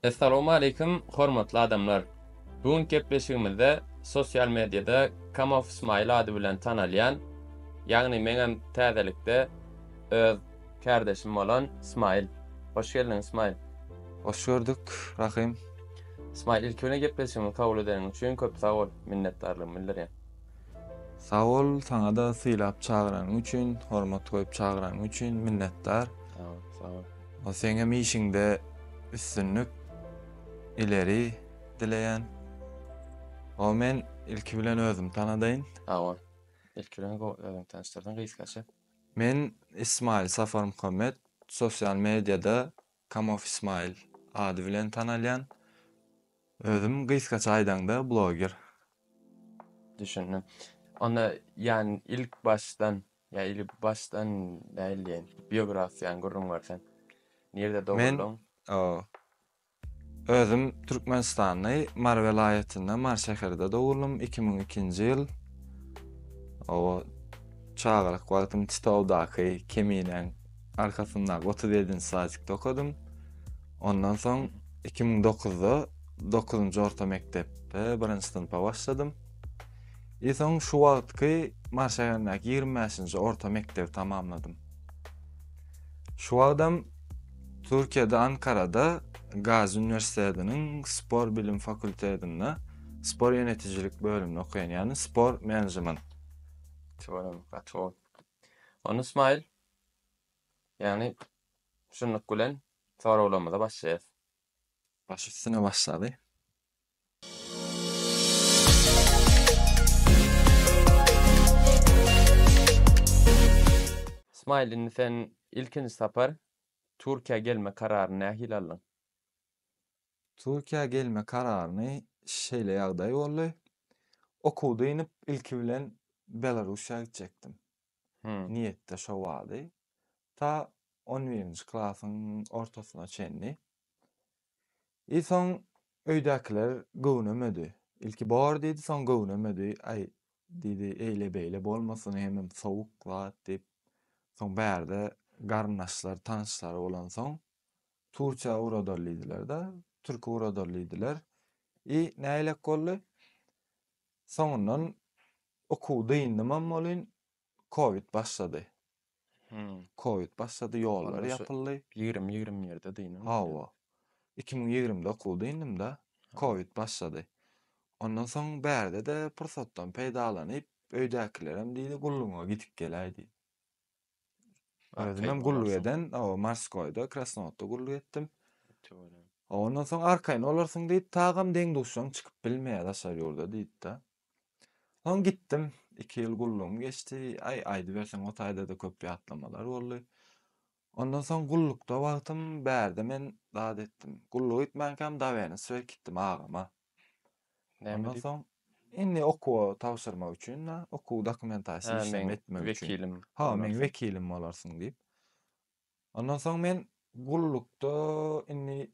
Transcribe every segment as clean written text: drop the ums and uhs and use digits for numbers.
Assalamu alaykum, hormatly adamlar. Bugun gepleşigimizde sosial mediada Kamow Ismail ady bilen tanalýan, ýagny meňem täzelikde öz kardeşim bolan Ismail. Hoş geldin Ismail. Hoş gördük, Rahim. Ismail, ilkine gepleşigimi kabul ederiň üçin köp sag bol, minnetdarlygym bildirýän. Sağ ol, sana da sylap çağıran üçin, hormat koyup çağıran üçin minnetdar. Sag ol. O seňem işiňde üstünlük ileri dileýän. O men ilki bilen özüm tanadaýyn. Sag ol. Ilkine özüň tanıştyrdyň gysgaça. Men Ismail Safar Muhammed, sosial mediada Kamow Ismail ady bilen tanalýan. Özüm gysgaça aýdaňda bloger. Düşündüm. Onda yani ilk baştan näil biyografiýany gurrun barsan. Nerede Men doğuldun? o özüm Türkmenistanyň Mar welaýatynda Mar şäherinde dogulum 2002-nji ýyl. O çağırık wagtym Titowdaky keminen arkasynda 37-nji saatykda okudum. Ondan soň 2009-da 9-njy orta mektepde 1-nji synpa başladym. Soň şu wagtky Mar şäherindäki 25-nji orta mektebi tamamladym. Şu wagtym Türkiýede Ankara'da Gazi Üniversitesi'nin spor bilim fakültetinde spor yöneticilik bölümünde okuyan, yani spor management. Katol. Onu İsmail, yani şunluk bilen sorawlamada başlaýar. Baş üstüne başladı. İsmail, indi sen ilkinji sapar Türkiýe gelme kararyny nähili aldың? Türkiýe gelme kararyny şeýle ýagdaý boldy. Okuwda inip ilki bilen Belarusiýa gitjekdim. Niýetde şo boldy. Ta 11-nji klasyň ortasyna çenli. Soň öýdäkiler gowunemedi. İlki bar diýdi, soň gowunemedi. Ay diýdi, eýle beýle bolmasyn, hemem sowuk zat diýip. Soň bärde garnaşlar, tanışlar bolan soň Türkçe uradorlydylar-da, türkçe uradorlydylar. Näilek boldy? Soňundan okuwda indim, amma olyn Covid başlady. Covid başlady, ýollar ýapyldy. 20 ýerde diýin. Hawa. 2020-de okuwda indim-de, Covid başlady. Ondan soň bärde de pursatdan peýdalanyp, öýdäkilerem diýdi, gulluňa gidip geläýdi. Özüm gulluk eden, Marskoýda, Krasnodarda gulluk etdim. Ondan soň arkaýyn olarsyň diýip, tagam deň duşaň çykyp bilmeýär aşar ýolda diýdi-de. Soň gittim, 2 ýyl gulluğum geçdi. Aýdy berseň o taýda da köp ýatlamalar boldy. Ondan soň gullukda wagtym bärde men zat etdim. Gulluk etmänkäm dawyny süýüp gitdim agama. Ondan soň indi okuwa tapşyrmak üçin, okuw dokumentasiýa işlem etmek üçin. Vekilim. Men vekilim bolarsyň diýip. Ondan soň men gullukda indi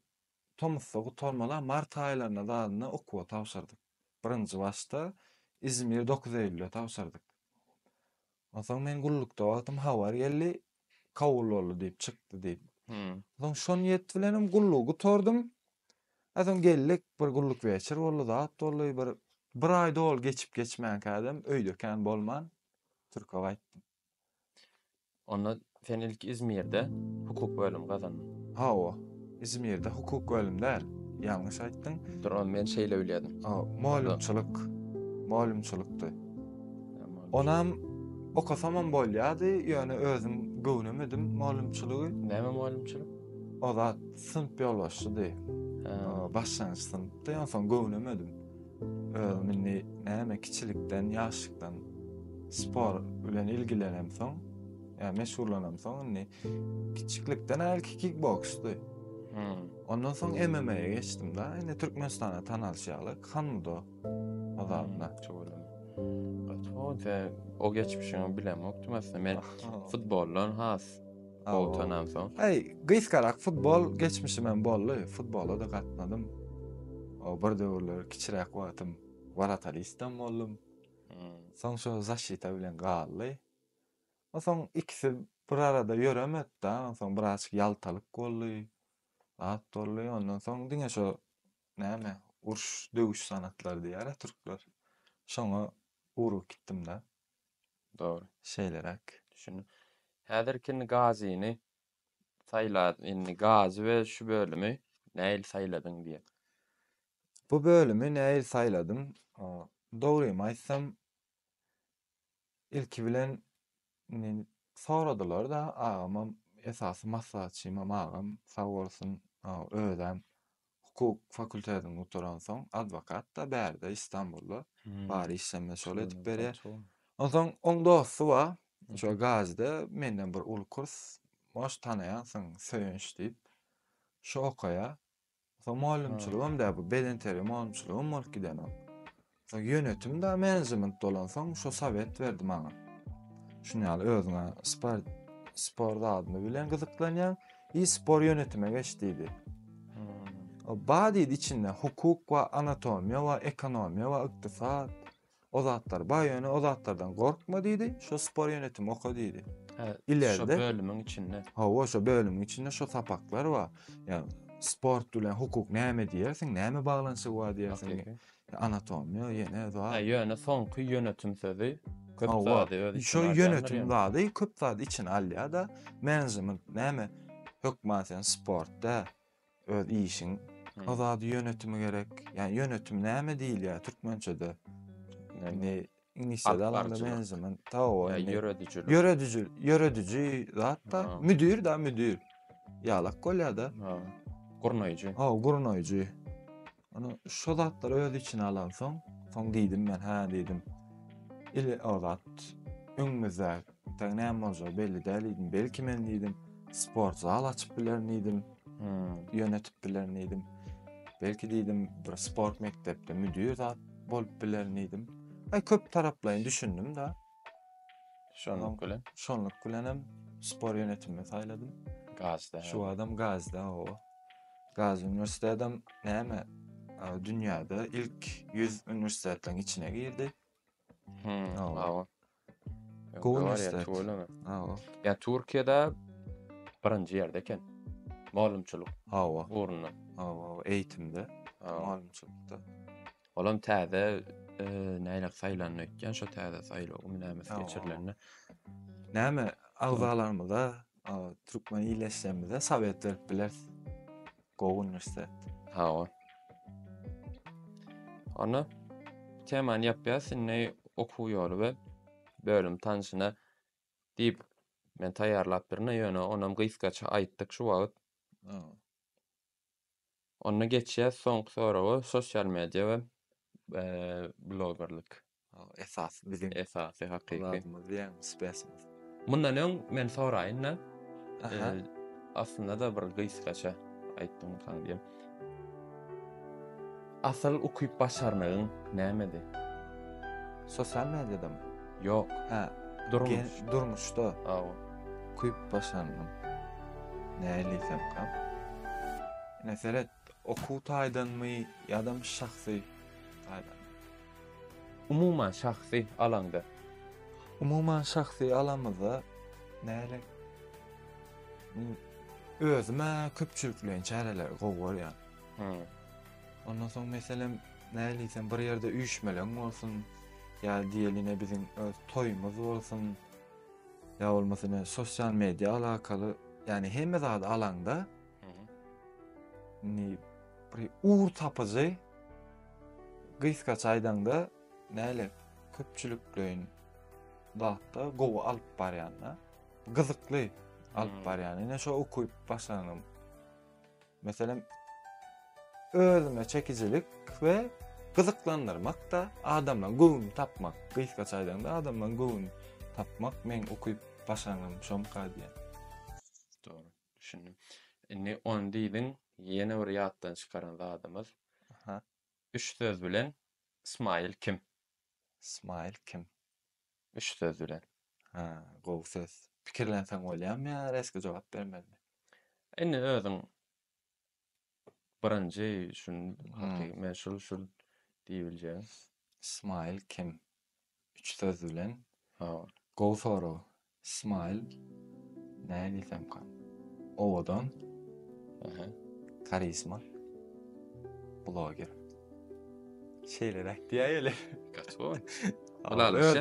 Tomosda gutarmalar mart aýlaryna dadyna okuwa tapşyrdyk. Birinji başda İzmir 9 Eylül'e tapşyrdyk. Ondan soň men gullukda wagtym habar geldi, kabul boldy diýip çykdy diýip. Soň şo niýet bilenim gullugy gutardym. Adam geldik, bir gulluk beçir boldy, zat boldy, bir aýda ol geçip geçmän kädem öýdeken bolman Türkiýe gaýtdym. Onda sen ilk İzmir'de hukuk bölüm kazandın. Hawa. İzmir'de hukuk bölümler. Ýalňyş aýtdyň. Duran men şeýle bilýärdim. Malumçylykdy. Onam okasamam bolýady, ýöne özüm gowunemedim malumçylygy. Näme malumçylyk? O zat sınıf ýolbaşçydy. Başlanýyş sınıfda, ýa soň gowunemedim. Özüm näme kiçilikden, ýaşlykdan spor bilen ilgilenem soň, ýa meşhurlanam soň, kiçiklikden elki kickboksdy. Ondan soň MMA-ye geçdim-de, indi Türkmenistana tanalşýalyk, Hanmudo azadynda. O geçmişini bilemokdum aslında. Men futbollan has boltanam soň. Gyskarak futbol geçmişimem boldy. Futbola da gatnadym. O bir döwürler kiçirek wagtym waratalystam boldum. Soň şo zaşita bilen galdy. Soň ikisi bir arada ýöremedi-de, soň biraz ýaltalyk boldy. Rahat bolly, ondan soň diňe şo näme, uruş döwüş sanatlary diýär türkler. Şoňa urup gitdim-de Doğru. şeýlerek. Düşünün. Häzirkini gazyny saýlad, inni gazy we şu bölümi näil saýladyň diýe. Bu bölümi näil saýladym? Dogrymy aýtsam, ilki bilen soradylar da, agam esasy maslahatçym agam sag bolsun, özüm hukuk fakültetini bitiren soň adwokat da bärde Istanbulda bary işlemme şol edip berýär. Ondan oň dosty bar, şo gazyda menden bir uly kurs, moş tanaýansyň, söýünç diýip şo okaýa. So muallimçiligim da bu bedenteri muallimçiligim bolup gidenim. So yönetim da management bolan soň şo sowet berdi maňa. Şuňaly özüňe spor dadyny bilen gyzyklanýan, spor yönetime geçdiydi. O badiýdi içinde hukuk we anatomiýa we ekonomiýa we ykdysat, o zatlar baýany, o zatlardan gorkma diýdi, şo spor yönetimi oka diýdi. Şo bölümiň içinde. Şo bölümiň içinde şo sapaklar bar. Ýani sport bilen hukuk näme diýersiň, näme baglanşygy bar diýersiň. Anatomiýa ýene zat. Ýöne soňky yönetim sözi köp zady öz şo yönetim zady köp zady içine alýar da management näme hökmasen sportda öz işiň o zady yönetimi gerek. Yani yönetim näme diýilýär türkmençede? Yani İngilizce alanda management yöredici zat da müdür ýalak bolýar da. Gurnoýjy. Onu şo zatlar öz içine alan soň diýdim men, diýdim. Ile o zat öňümizde näme bolsa belli däl, belki men diýdim sport zal açyp bilernidim. Yönetip bilernidim. Belki diýdim bir sport mektepde müdür zat bolup bilernidim. Köp taraplayın düşündüm da. Şonluk bilenem spor yönetimine saýladym. Gazyda. Şu adam Gazyda o. Gazi üniversiteden näme? Dünyada ilk 100 üniversitelerin içine girdi. Go üniversitet. Ya Türkiýede birinji ýerdeken. Muallimçilik. Urnu. Eğitimde. Muallimçilikde. Olam täze näýle saýlanyp ötken, şo täze saýlawym näme geçirilenine. Näme agzalarymyza, Türkmen iýleşmemize sowet berip biler. Go üniversitet. Onu teman yapýar, sinne okuw ýoly we bölüm tanşyna diýip men taýýarlap birine ýöne onam gyskaça aýtdyk şu wagt. Onna geçýär soňky soragy sosial media we blogerlik. Esasy hakyky. Mundan öň men soraýyn, aslında da bir gyskaça aýtdym kan diýem. Asal okuyup başarmagyň nämedi? Sosial mediada mı? Yok. Durmuşda. Okuyup başarmam. Näliýsem kam? Meselet okuw taýdanmy ýa-da şahsy taýdan? Umuman şahsy alanda. Umuman şahsy alamyzda näle? Özüme köpçülükleň çäreler gowar ýa. Ondan soň meselem näliýsem bir ýerde üýşmeleň bolsun, ýa diýeline biziň öz toýumuz bolsun, ýa bolmasyn sosial media alakaly, ýani hemme zat alanda bir uğur tapıcı gyskaç aýdanda näle köpçülükleň zatda gowy alyp barýanlar, gyzykly alyp barýan. Ine şo okuyup başlanam. Meselem özüme çekicilik we gyzyklandyrmak da adamdan göwün tapmak, gyskaç aýdanda adamdan göwün tapmak men okuyup başlanam şomka diýen. Doğru, düşündüm. Indi on diýdiň ýene bir ýatdan çykaran zadymyz. Üç söz bilen İsmail kim? İsmail kim? Üç söz bilen. Gowy söz. Pikirlenseň bolýam ýa reski jogap bermeli. Indi özüň birinji şun men şul diýilýär. İsmail kim? Üç söz bilen. Gowy soraw. İsmail näliýsem kan? Owadan. Karizma. Blogger. Şeyler diýeli. Gaçoň.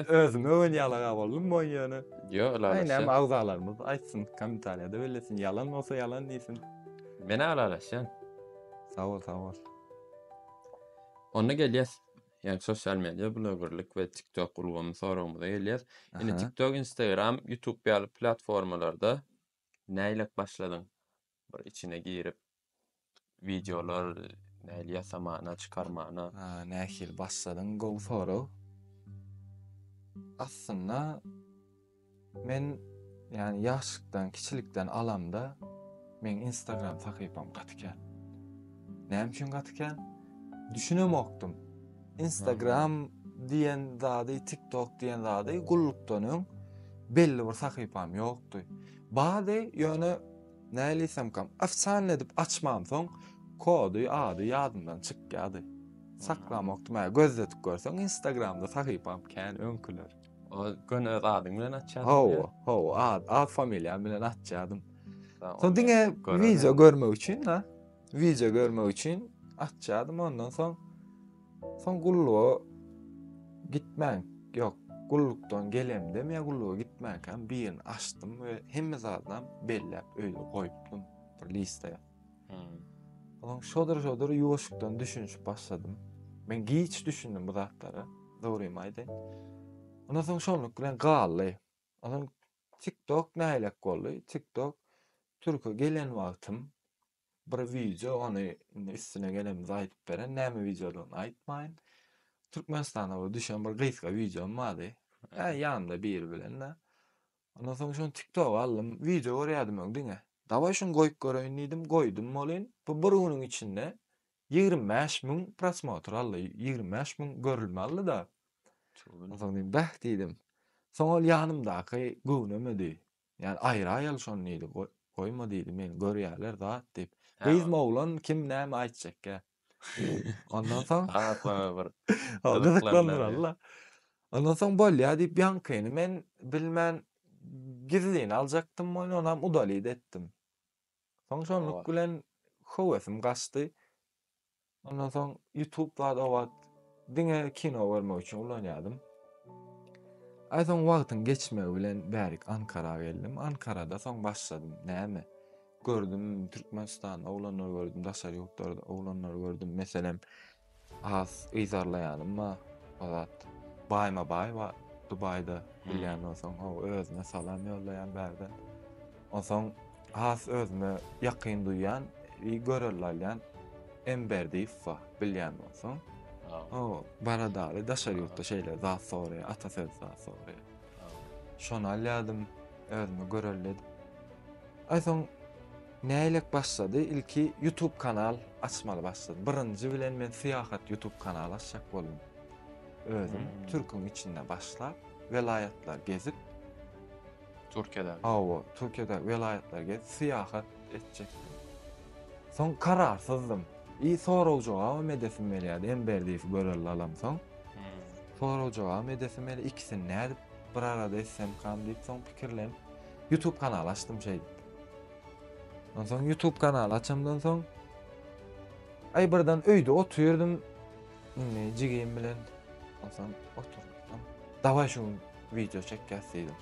Özüme öňýala gabalyň boýany. Yo, Aýnam alalaşan. agzalarymyz aýtsyn, kommentariýada bellesin. Yalan bolsa yalan diýsin. Mene alalaşan. Sag ol, sag ol. Onda gelýäs. Yani sosyal medya, bloggerlik ve TikTok gulgamy soragymyza gelýäs. Indi Aha. TikTok, Instagram, YouTube ýaly platformalarda näýlek başladyň? Bir içine girip videolar näýli ýasamana, çykarmana. Nähil başladyň gol soru. Aslında men yani ýaşlykdan, kiçilikden alamda men Instagram sahypam gatken. Näme üçin gatken? Düşünemokdum. Instagram diýen zady, TikTok diýen zady gullukdanyň belli bir sahypam ýokdy. Bady ýöne nälisem kam afsan edip açmam soň kody, ady ýadymdan çykýady. Saklamokdum. Gözletip görsem Instagramda sahypam kän öňküler. O gün öz adyň bilen açýardyň. Ho, ad familiýam bilen açýardym. Soň Son diňe video görmek üçin, video görmek üçin açýardym. Ondan soň gulluğa gitmän, ýok, gullukdan gelem demä gulluğa gitmänken birini açdym we hemme zatdan belläp öýde goýupdum bir listeye. Onuň şodur ýuwaşykdan düşünüp başladym. Men giç düşündüm bu zatlary, dogrymy aýdyn. Ondan soň şonluk bilen galdy. Ondan TikTok näýlek boldy? TikTok türkü gelen wagtym bir video ony üstüne gelemiz aýdyp beren, näme videodan aýtmaýyn. Türkmenistana düşen bir gysga videom bardy. Ýanymda biri bilen. Ondan soň şonu TikTok'a aldym, video görýärdim öňdiňe. Dawa şunu goýup göreýin diýdim, goýdum bolyn. Bu bir güniň içinde 25.000 prosmotr aldy, 25.000 görülme aldy da. Ondan soň diýdim, "Bäh" diýdim. Soň ol ýanymdaky güwnemedi. Yani aýra-aýal şonu diýdi, goýma diýdi, meni görýärler zat diýip. Gyzma oglan kim näme aýtjak. Ondan soň gızıklanır Allah. Ondan soň bolýa diýip ýankyny men bilmän gizliğini alacaktım moýny onam udalyt etdim. Soň şonluk bilen höwesim gaçdy. Ondan soň YouTube wagt owat diňe kino görmek üçin ulanýardym. Soň wagtyň geçmegi bilen bärik Ankara'ga geldim. Ankara'da soň başladym. Näme? Gördüm Türkmenistan oglanlar gördüm, daşary ýurtlarda oglanlar gördüm. Meselem az izarlaýanymma wagt Bayma Bay we Dubayda bilýän bolsaň, özüne salam ýollaýan bärden. Onsoň has özüme ýakyn duýan, görelýän Emberdiýew bilýän bolsaň. Baradaly daşary ýurtda şeýle zat soraýar, atasöz zat soraýar. Şonu alýadym, özüme görelýär. Soň näýlek başlady? Ilki YouTube kanal açmaly başladym. Birinji bilen men syýahat YouTube kanaly açjak boldum. Özüm Türk'ün içinde başlap velayetler gezip Türkiye'de velayetler gezip syýahat etjekdim. Soň kararsızdım. Sorajagam edesim gelýärdi. Emberdiýew göreli alam soň. Sorajagam edesim gelýär. İkisini nädip bir arada etsem kan diýip soň pikirlenip YouTube kanaly açdym şeýdi. Ondan soň YouTube kanaly açamdan soň birden öýde oturýardym. Jigim bilen ondan oturdum. Dawa şu video çekýärsidim.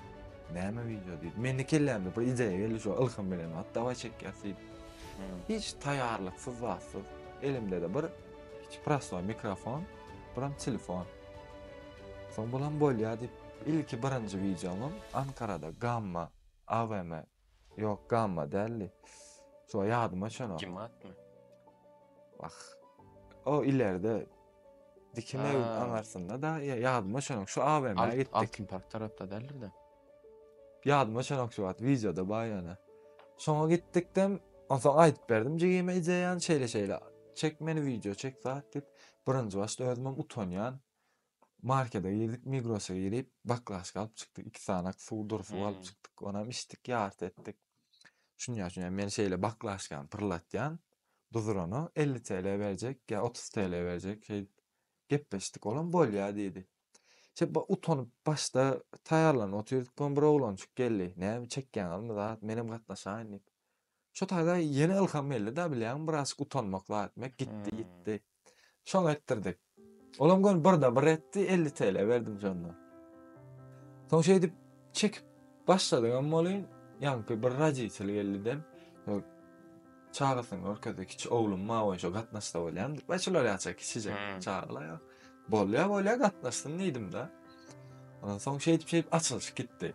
Näme video diýdim. Meni kellämdi bir ideýa geldi şu ilham bilen dawa çekýärsidim. Hiç taýýarlyksız wasyz. Elimde de bir hiç prosto mikrofon, biram telefon. Soň bolan bolýar diýip ilki birinji videom Ankara'da Gamma AVM yok Gamma däldi. Şu ýadyma şonu. Kim atmy? O ileride dikime anlarsında da ýadyma şonu. Şu AVM'ye gittik. Altın Park tarapda däldir-de. Ýadyma şonu şu videoda baýana. Şoňa gitdikden onsoň aýdyp berdim. Jigime ideýan şeýle çekmeni video çek zat diýip birinji başda özüme utanýan markete girdik, Migros'a girip baklaşyk alyp çykdyk. 2 sanak suw dursup alyp çykdyk. Onam içdik, ýart etdik. Şuňa meni şeýle baklaşykan pırlatýan duzurany 50 TL berjek ýa 30 TL berjek gepleşdik. Olan bolýar diýdi. Utanyp başda taýýarlanyp oturýardyk. Bir oglançyk geldi. Näme çekýän almy zat menem gatnaşaýyn diýip. Şo taýda ýene ilham geldi da bilýän biraz utanmak zat etmek gitdi. Şoň etdirdik. Olam gün birde bir etdi 50 TL berdim şonda. Soň şey dip çekip başladyk amma olyn ýanky bir rejissor geldi. Çağırsın orkada kiç oğlum ma şo gatnaşda bolýan. Başlar ýaça kiçije çağırla. Bolýa gatnaşdym diýdim da. Ondan soň şey dip açylış gitdi.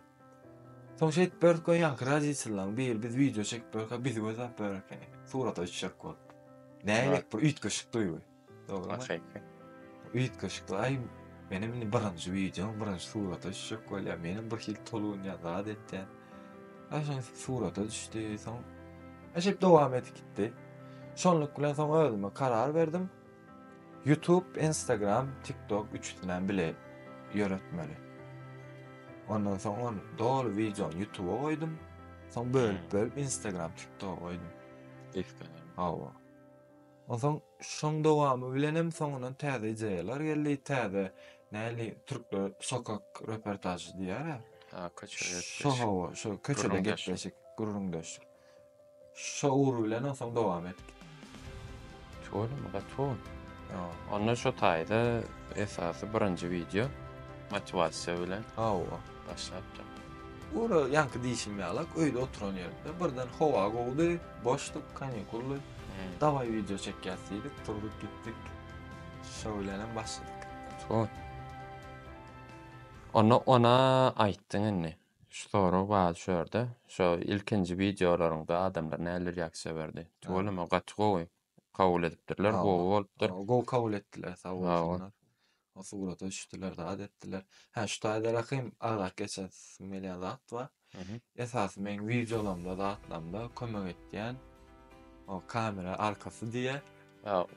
Soň şey bir gün ýanky rejissorlaryň bir biz video çekip berke bizi gözäp berke. Surata düşýek bol. Näýek bir üýtgeşik duýby. Dogrymy? Üýtgeşik ay benim birinji videom, birinji surata düşýek bolýar. Menim bir hil toluň ýazat etdi. Aşaň surata düşdi. Soň eşip dowam edip gitdi. Şonluk bilen soň özüme karar berdim. YouTube, Instagram, TikTok üçünden bile ýöretmeli. Ondan soň on dol videony YouTube'a goýdum. Soň bölüp Instagram, TikTok'a goýdum. Hawa. Ondan soň şoň dowamy bilenem soňundan täze ideýalar geldi, täze näli türkler sokak röportajy diýär. Şo köçede gepleşik, gurrundaşyk. Şo uğru bilen soň dowam etdik. Toğun. Onda şo taýda esasy birinji video motivasiýa bilen Hawa. başlapdy. Ura ýanky diýişimýalak, öýde oturan ýerde birden howa gowdy, boşluk, kanikully. Daway video çekýärdik, turdup gitdik. Şo bilenem başladyk. Toğun. Ona aýtdyň indi. Sonra bazı şörde, şo ilkinji videolaryňda adamlar näler ýaksy berdi. Toğulma gatgowy kabul edipdirler, gowy bolupdyr. Gow kabul etdiler, sag bolsunlar. O surata düşdiler, zat etdiler. Ha şu taýda rakym agak geçen million zat bar. Esasy men videolarymda zatlamda kömek etdiýän o kamera arkasy diýe.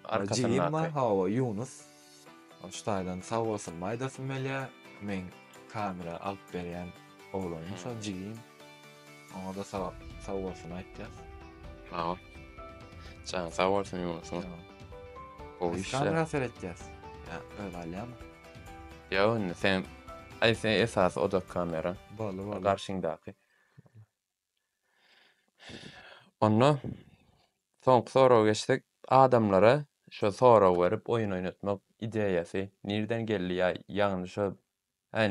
Arkasyndan. Hawa Yunus. O şu taýdan sag bolsun maýdasy melýä men kamera alyp berýän oğlanım şo jigim. Ona da sag bolsun aýtdylar. Hawa. Sen sag bolsun Yunus'um. O işe. Kamera seretdiýär. Ya öyle alýam. Ýa, sen esas odak kamera. Bolu. Garşyňdaky. Onda sonra geçdik adamlara şo sonra berip oyun oynatmak ideýasy nerden geldi ýa ýagny şo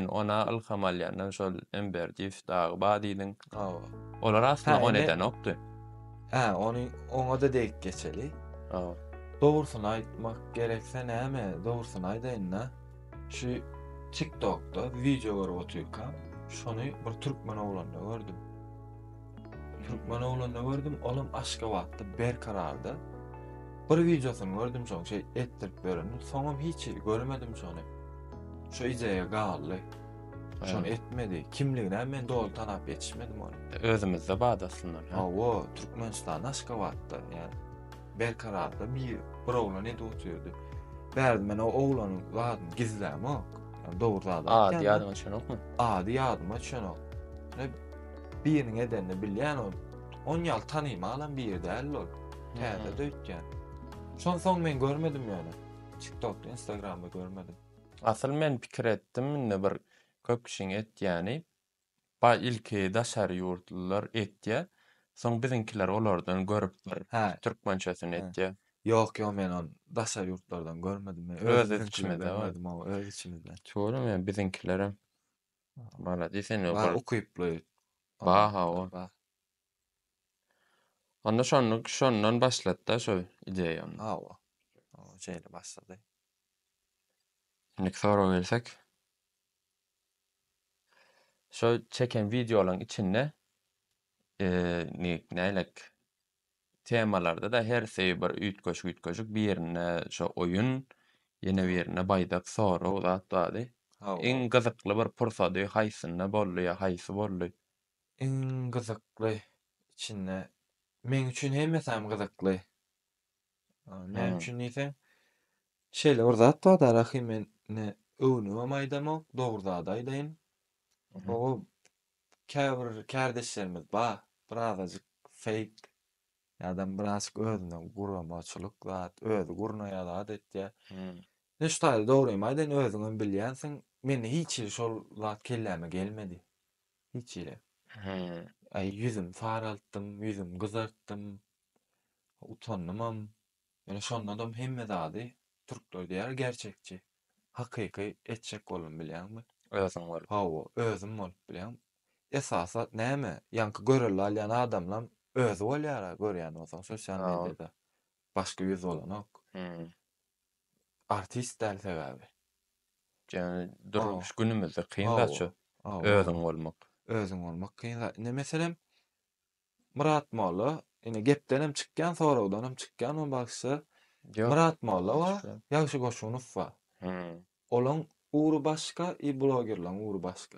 ona ilham alýandan şol Emberdiýew dagy badydyň. Hawa. Olar aslında o neden okdy. Ha, ona da deyip geçeli. Hawa. Doğrusunu aýtmak gerekse näme? Doğrusunu aýdaýyn. Şu TikTok'da video görüp oturýarkam, şonu bir türkmen oglanda gördüm. Olam Aşgabatda Berkararda bir videosunu gördüm şoň şey etdirip berendim. Soňam hiç görmedim şonu. Şu ideýa galdy. Şonu etmedi. Kimligine men dol tanap ýetişmedim onu. Özümizde badasınlar. Hawa, Türkmenistan Aşgabatda yani Berkararda bir oglan edip oturýardy. Berdim men o oglanyň zadyny gizläm ok. Yani dogry zat. Adi adam açanokmy? Adi ýadyma düşenok. Ne biriniň edenini bilýän o 10 ýyl tanymalan bir däl ol. Täze döýtýän. Soň men görmedim ýöne. TikTok'da, Instagram'da görmedim. Asıl men pikir etdim, bir köp kişiň etýäni, ilki daşary ýurtlylar etýär. Soň bizinkiler olardan görüp türkmençesini etýär. Yok men on daşary ýurtlardan görmedim. Öz içimizde görmedim ama öz içimizde. Çoğulum men bizinkilere. Bana diýsen Ba okuýply. Hawa. Onda şondan başlatdy şo ideýany. Hawa. O şeýle başlady. Nik sonra gelsek. Şo çeken videolaryň içinde nälik temalarda da her şey bir üýtgeşik birine şo oyun, ýene birine baýdak sonra zat bady. Iň gyzykly bir pursady haýsyna boldy ýa haýsy boldy? Iň gyzykly içinde men üçin hemmesem gyzykly. Men üçin diýsem şeýle bir zat bar da men öwünü maýdamak, dogry zat aýdaýyn. O kardeşlerimiz bar, birazajyk fake. Adam birazajyk özünden guramaçylyk zat, özü gurnaýa zat etdi. Ne şu taýda dogrymy aýdaýyn, özüňem bilýänsiň. Meni hiç şol zat kelläme gelmedi. Hiç ile. yüzüm saralttım, yüzüm kızarttım, utannymam. Yani şondan hemme zady türkler diýär gerçekçi. Hakyky etçek bolun bilýärmi? Özüň bol. Hawa, özüm bolup bilýän. Esasat näme? Ýanky göreli alýan adamlam özü bolýar, görýän bolsaň sosial Ha. mediada. Başga ýüz bolanok. Artist däl sebäbi. Yani durmuş günümizde kıyın Hawa, şu hawa. özüň bolmak. Özüň bolmak kynda. Ne meselem Murat Molla, ine gepdenem çykýan, sorawdanam çykýan o bagşy. Murat Molla we Ýagşy Goşunow wa. Olaň uğru başga, blogerlaň uğru başga.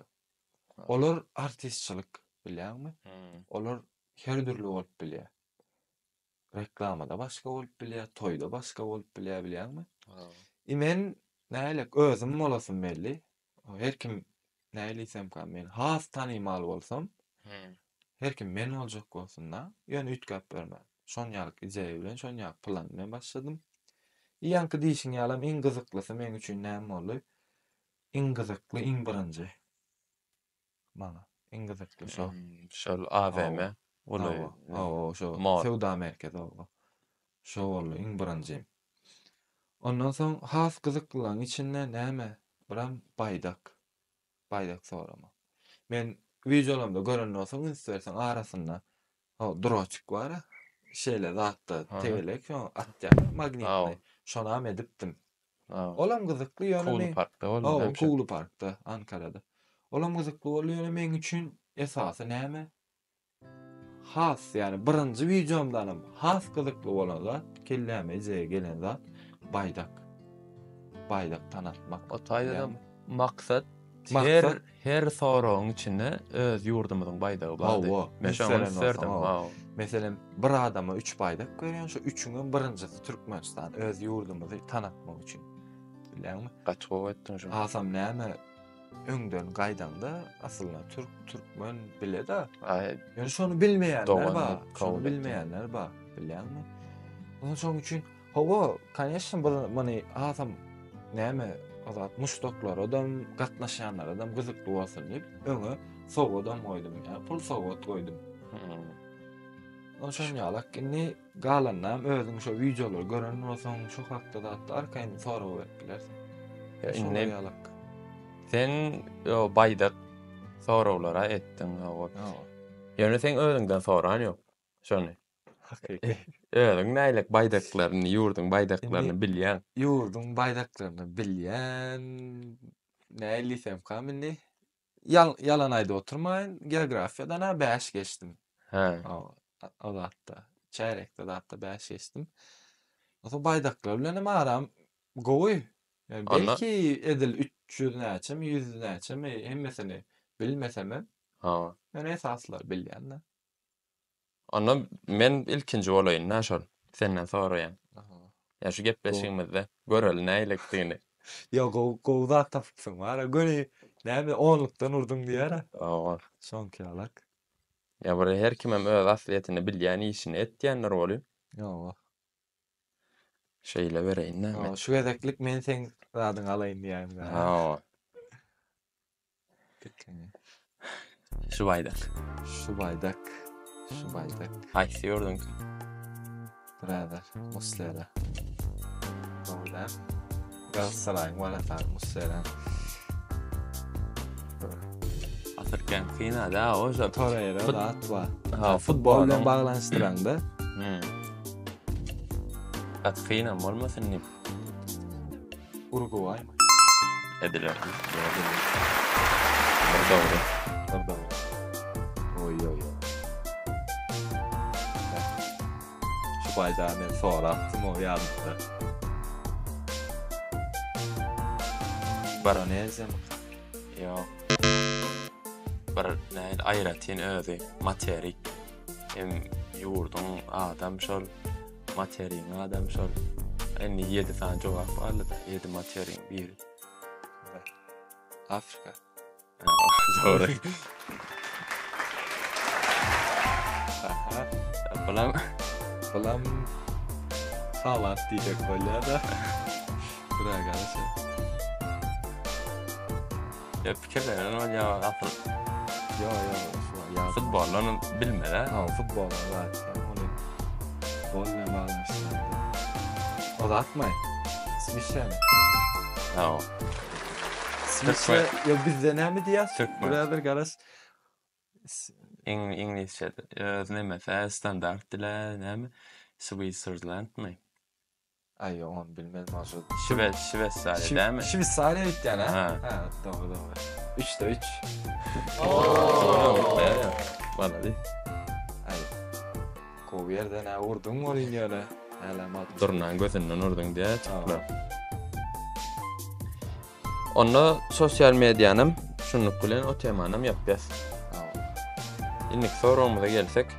Olar artistçilik bilýärmi? Olar her türlü bolup bilýär. Reklamada başga bolup bilýär, toýda başga bolup bilýär, bilýärmi? Men nälik özüm bolasym belli. Her kim näliysem kan men has tanymal bolsam, her kim men boljak bolsun da, ýöne ütkap bermän. Şon ýalyk ije bilen, şon ýalyk plan bilen başladym. Ýanky diýişiň ýalam iň gyzyklysi men üçin näme boldy? Iň gyzykly, iň birinji. Maňa iň gyzykly şo. Şol AVM. Olay. Şo Mall. Sewda merkezi o. Şo boldy iň birinji. Ondan soň has gyzyklylaryň içinde näme? Biram baýdak. Baýdak sorama. Men videolarymda gören bolsaň Instagram arasynda droçik bar. Şeýle zatda tegelek, şo atýar magnitni. Şonam edipdim. Olam gyzykly ýöne Kulu parkda boldy. Kulu parkda, Ankara'da. Olam gyzykly bolýar men üçin esasy näme? Has, yani birinji videomdanam has gyzykly bolan zat, kelläme ije gelen zat baýdak. Baýdak tanatmak. O taýda maksat Maksat- her soragyň içinde öz ýurdumyzyň baýdagy bardy. Men şonu serdim. Meselem bir adama 3 baýdak berýän, şu üçüňiň birinjisi Türkmenistan öz ýurdumyzy tanatmak üçin. Bilýärmi? Gaçyp etdiň şu. Asam näme? Öňden gaýdanda aslında Türkmen biledi. Yani şonu bilmeýänler bar. Şonu bilmeýänler bar. Bilýärmi? Onuň şoň üçin hawa, конечно, many asam näme? Azat muşdoklar adam, gatnaşanlar adam gyzykly bolsun diýip öňe sowadan goýdum ýa, pul sowat goýdum. Oşan ýalak inni galannam özüň şo videolar gören bolsaň şo hakda da arkaýyn sorag berdiler. Inni sen o baýdak sorawlara etdiň hawa. Ýöne sen özüňden soran ýok. Şonu. Hakyky. Özüň näýlik baýdaklaryny, ýurdun baýdaklaryny bilýän. Ýurdun baýdaklaryny bilýän. Näýlisem kamini yalan aýda oturmaýyn, geografiýadan 5 geçdim. O zatda, çärekde zatda 5 geçdim. O baýdaklar bilen aram gowy. Yani belki edil 300 näçem, 100 näçem, hemmesini bilmesem, men esaslar bilýän. Onda men ilkinji bolaýyn näşol. Senden soraýan. Ya şu gepleşigimizde göreli näýlikdigini. Yo, gowy zat tapypsyň bar. Göni näme 10lukdan urdum diýär. Şonky alak. Ya bir her kimem öz asliýetini bilýän işini etýänler bolýar. Yo. Şeýle bereýin näme? Şu gezeklik men sen zadyň alaýyn diýän. Şu baýdak. Haýsy ýurdun? Birader, Muslera. Gowlar. Galatasaraýyň walatar Muslera. Atyrken kina da o şo Torreira zat bar. Futbol bilen baglanşdyranda. Atkina bolmasyn ni? Uruguay mı? Ediler. Doğru. Oy. Şu baydağı men sonra attım o ýadyda. Baronezem. Ýok. Bir näil aýratyn özü materik. Hem ýurdun adam şol materiň adam şol. Enni 7 tane jogap aldy. 7 materiň bir. Afrika. Doğru. Balam Haaland diýjek bolýar da. Bura garaşy. Ya pikirlerin o ya asıl. Yo, şu Ya Futbolunu bilmeden. ha futbola zaten onu futbolla bağlamışlar. O da atmay. Swish'e mi? Ha. Swish'e yok bizde ne mi diyas? Türkmen. Birader garas. İngilizce ne mesela standart dile näme? Switzerland mi? Ay onu bilmem mazur. Şveysarya değil mi? Şveysarya bitti yani. Ha. Ha doğru. 3'te 3. Bana değil. Ay. Kovu yerden ha vurdun mu olin öyle? Alamat. Durnan gözünden urdun diye çıktılar. Onda sosyal medyanım şunluk bilen o temanım yapyas. İlk sorumuza gelsek.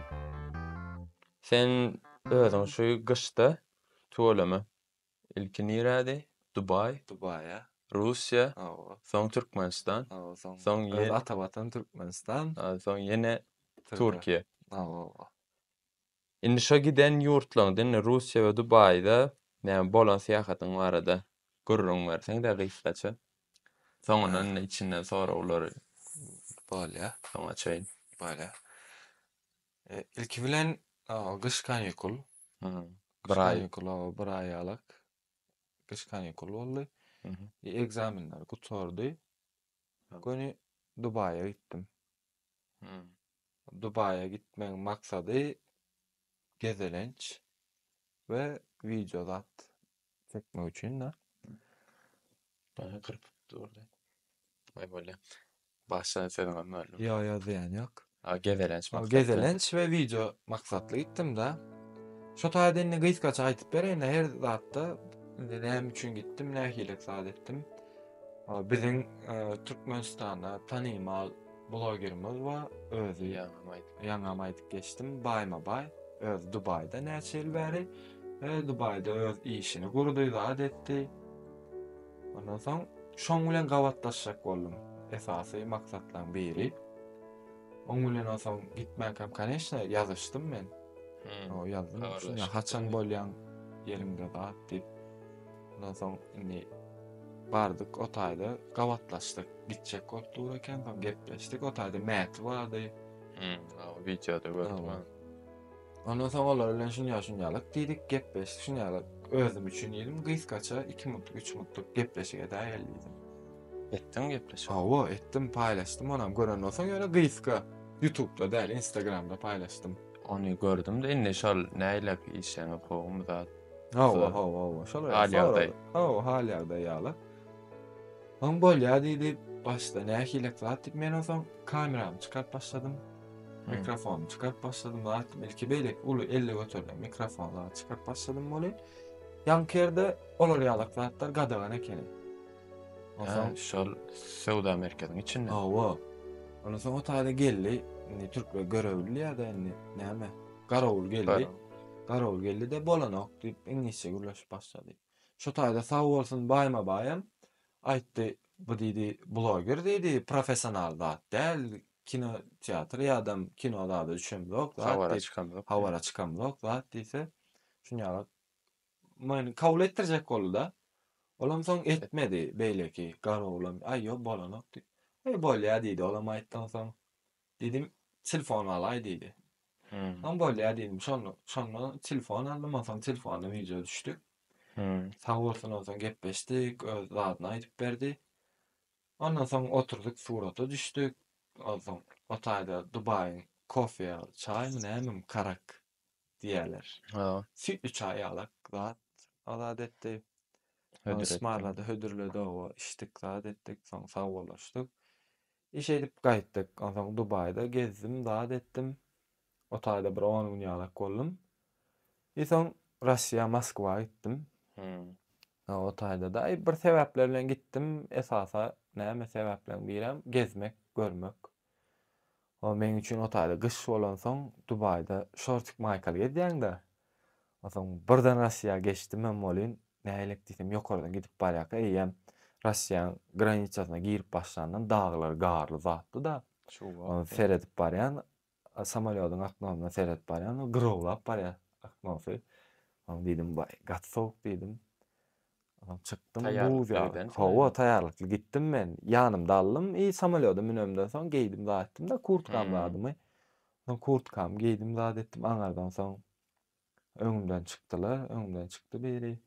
Sen özün şu gışta tuolama. İlki niradi? Dubai, Dubai'ya. Rusya, Oo. son Türkmenistan, Son son yeni Atabatan Türkmenistan. son yeni Türkiye. Oo. Indi şo giden yurtlardan Rusya ve Dubai'da näme bolan seyahatın barada gurrun berseň de gysgaça. Soňundan içinden soraglar Böyle. soňa çaýyn. Böyle. İlki bilen kış kanikul. Bir Kış ay. kanikul bir ayalık. Kış kanikul oldu. Egzaminler kutordu. Gönü Dubai'ye gittim. Dubai'ye gitmenin maksadı gezelenç ve videolar çekmek için de. Bana kırıp durdu. Ay böyle. Baştan sen anlarım. Ya diyen yok. Gevelenç maksatlı. Gezelenç ve video maksatlı gittim de. Şu taýdanny gysgaça aýtyp bereň her zatda näme üçin gittim, nähilek zat ettim. Biziň Türkmenistanda tanymal blogerimiz we özü ýaňam aýtyp geçtim. Baýma bay öz Dubai'da näçe ýyl bäri Dubai'da öz işini gurdy, zat etdi. Ondan soň şoň bilen gawatlaşjak boldum. Esasy maksatlaryň biri. Oň bilen soň gitmäkem kaneşne ýazyşdym men. O yazdım. Şuna haçan bolyan yerimde zat dip. Ondan soň indi bardyk o taýda gawatlaşdyk. Bitjek boldy eken, soň gepleşdik. O taýda mäti bardy. O videoda gördüm. Ondan soň olar bilen şunýa-şunýalyk diýdik, gepleşdik. Şunýalyk özüm üçin ýelim gysgaça 2 minutlyk 3 minutlyk gepleşige däýeldim. Etdim gepleşip. Awa etdim, paýlaşdym. Onam gören bolsaň ýöne gysga YouTube'da däl, Instagram'da paýlaşdym. Onu gördüm de indi şol näýlek işleňi gowum zat. Hawa. Şolary. Hal ýagdaý ýaly. On bolýa diýdi, başda nähilek zat men osoň kameramy çykaryp başladym. Mikrofonu çykaryp başladym. Belki beýlek uly 50 götürlen mikrofonu çykaryp başladym boly. Ýankerde olar ýalyk zatlar gadagan eken. Osoň şol Sowda merkeziniň içinde. Hawa. Ondan soň o taýda geldi. Türkler görevli ýa-da näme? Garawul geldi. Garawul geldi de bolanok diýip ingilisçe gürleşip başlady. Şo taýda sag bolsun baýma baýam aýtdy, bu diýdi bloger diýdi, professional zat däl, kino teatr ýa-da kinoda düşen zok, hawara çykan zok zat diýse, şunýalyk meni kabul etdirjek boldy. Olam soň etmedi beýleki garawulam, aýyo bolanok diýip. Bolýa diýdi, olam aýtdan soň diýdim, telefon alay diýdi. Am bolýa diýdim, şonu telefon aldym, soň telefonyna video düşdük. Sag bolsun soň gepleşdik, öz zadyny aýtyp berdi. Ondan soň oturduk, surata düşdük. Soň o taýda Dubai'ň kofe, çaýmy näme karak diýerler. Sütlü çaý alak zat azat etdi. Ismarlady, hödürledi o içdik, zat etdik, soň sag bolaşdyk. İş edip gaýtdyk. Soň Dubai'da gezdim, zat etdim. O taýda bir 10 gün ýalyk boldum. Soň Russiýa, Moskwa gitdim. O taýda da bir sebäpler bilen gitdim. Esasa näme sebäp bilen birem gezmek, görmek. O men üçin o taýda gyş bolan soň Dubai'da şortik maýkal gedýäň-de. Soň birden Russiýa geçdim men bolyn. Näýlek diýsem ýokardan gidip barýak, eýem Russiýanyň graniçasyna girip başlandan dağlar garly zatdy da. Onu seredip barýan, samolyotyň aknawyna seredip barýan, gyrowlap barýar aknawy. Onu diýdim, "Baý, gat soğuk" diýdim. Çykdym bu ýerden. Hawa taýýarlykly gitdim men. Ýanymda aldym, samolyota minemden soň geýdim, zatdym da kurtkam badymy. kurtkam giydim zat etdim. Aňardan soň öňümden çykdylar. Öňümden çykdy biri.